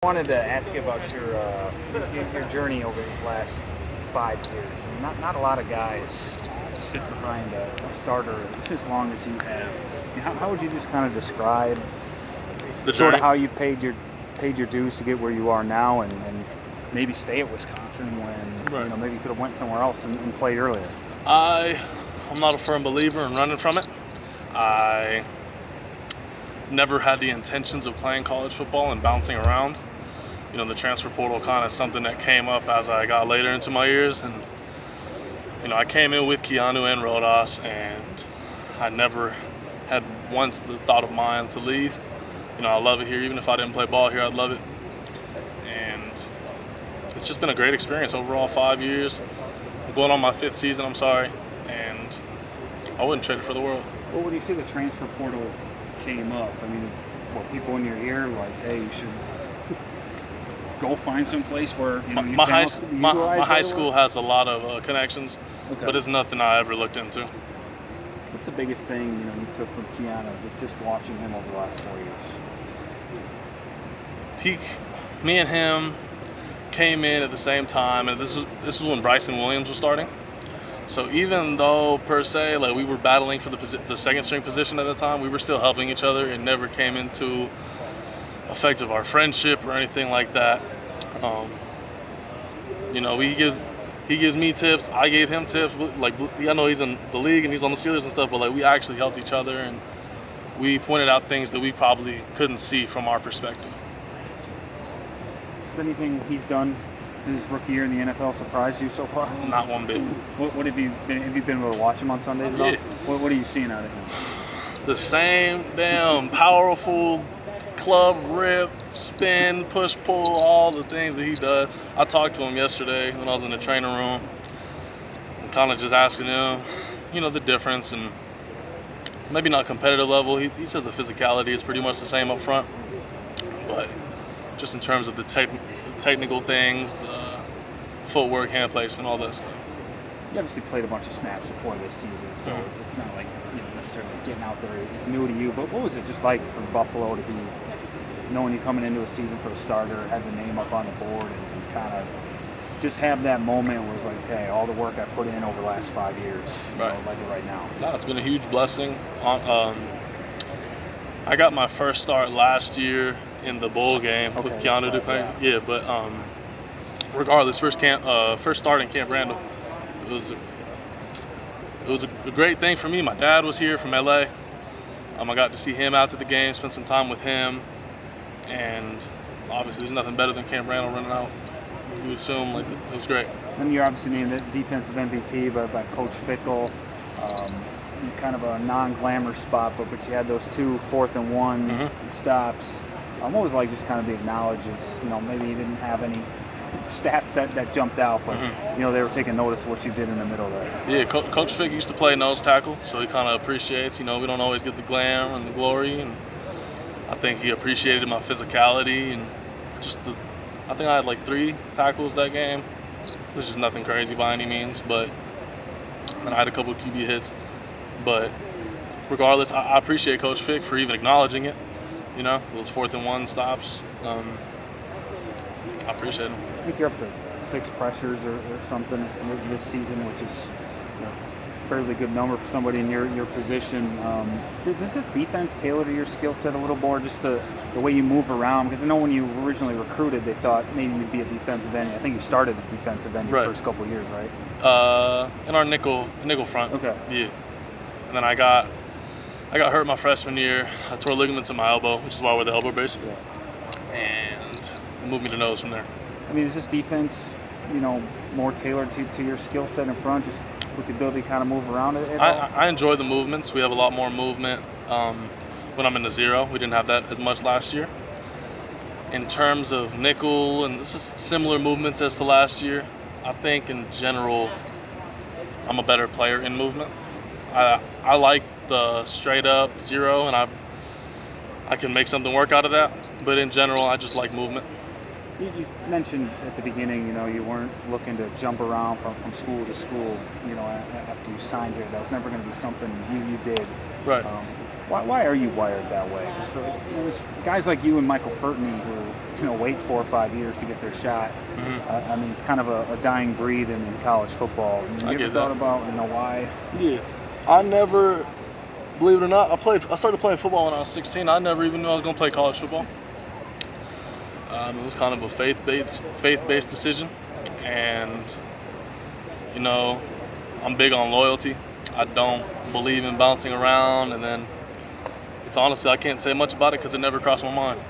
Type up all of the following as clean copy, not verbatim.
I wanted to ask you about your journey over these last 5 years. I mean, not a lot of guys sit behind a starter as long as you have. I mean, how would you just kind of describe The sort of journey. how you paid your dues to get where you are now, and maybe stay at Wisconsin when Right. maybe you could have went somewhere else and played earlier? I'm not a firm believer in running from it. I never had the intentions of playing college football and bouncing around. The transfer portal kind of something that came up as I got later into my years, and I came in with Keanu and Rodas, and I never had once the thought of mine to leave. I love it here. Even if I didn't play ball here, I'd love it. And it's just been a great experience overall. 5 years. I'm going on my fifth season. I'm sorry, and I wouldn't trade it for the world. Well, when you see the transfer portal came up, I mean, were people in your ear like, hey, you should go find some place where My high school has a lot of connections, Okay. but it's nothing I ever looked into. What's the biggest thing you took from Keanu just watching him over the last 4 years? Me and him came in at the same time, and this was when Bryson Williams was starting. So even though per se like we were battling for the second string position at the time, we were still helping each other. It never came into effect of our friendship or anything like that. He gives me tips. I gave him tips. Like, I know he's in the league and he's on the Steelers and stuff, but like we actually helped each other, and we pointed out things that we probably couldn't see from our perspective. Has anything he's done in his rookie year in the NFL surprised you so far? Not one bit. What have you been? Have you been able to watch him on Sundays at all? Yeah. What are you seeing out of him? The same damn powerful club rip, spin, push, pull, all the things that he does. I talked to him yesterday when I was in the training room, and kind of just asking him, the difference, and maybe not competitive level. He says the physicality is pretty much the same up front, but just in terms of the technical things, the footwork, hand placement, all that stuff. You obviously played a bunch of snaps before this season, so it's not like necessarily getting out there is new to you. But what was it just like for Buffalo to be knowing you coming into a season for a starter, have the name up on the board, and kind of just have that moment where it's like, hey, all the work I put in over the last 5 years, like it right now? No, it's been a huge blessing. I got my first start last year in the bowl game with Keanu declaring. Yeah, but regardless, first start in Camp Randall, it was a great thing for me. My dad was here from LA. I got to see him out to the game, spend some time with him, and obviously there's nothing better than Camp Randall running out. You assume it was great. And you're obviously named the defensive MVP by Coach Fickle. Kind of a non-glamour spot, but you had those 2 4th-and-1 stops. What was it like just kind of be acknowledged as, maybe you didn't have any stats that jumped out, but they were taking notice of what you did in the middle there. Yeah, Coach Fick used to play nose tackle, so he kind of appreciates. We don't always get the glam and the glory, and I think he appreciated my physicality and I think I had like 3 tackles that game. It was just nothing crazy by any means, but then I had a couple of QB hits. But regardless, I appreciate Coach Fick for even acknowledging it. Those 4th-and-1 stops. I appreciate him. I think you're up to 6 pressures or something this season, which is a fairly good number for somebody in your position. Does this defense tailor to your skill set a little more, just the way you move around? Because I know when you originally recruited, they thought maybe you'd be a defensive end. I think you started at defensive end your first couple of years, right? In our nickel front. Okay. Yeah. And then I got hurt my freshman year. I tore ligaments in my elbow, which is why I wear the elbow brace. Yeah. And it moved me to nose from there. I mean, is this defense, more tailored to your skill set in front, just with the ability to kind of move around it? I enjoy the movements. We have a lot more movement when I'm in the zero. We didn't have that as much last year. In terms of nickel, and this is similar movements as to last year, I think in general, I'm a better player in movement. I like the straight up zero, and I can make something work out of that. But in general, I just like movement. You mentioned at the beginning, you weren't looking to jump around from school to school, after you signed here. That was never going to be something you did. Right. Why are you wired that way? Just there's guys like you and Michael Furtney who wait 4 or 5 years to get their shot. I mean, it's kind of a dying breed in college football. You ever thought about why? Yeah, I never, believe it or not, I started playing football when I was 16. I never even knew I was going to play college football. It was kind of a faith-based decision, and I'm big on loyalty. I don't believe in bouncing around, and then it's honestly, I can't say much about it because it never crossed my mind.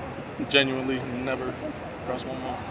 Genuinely never crossed my mind.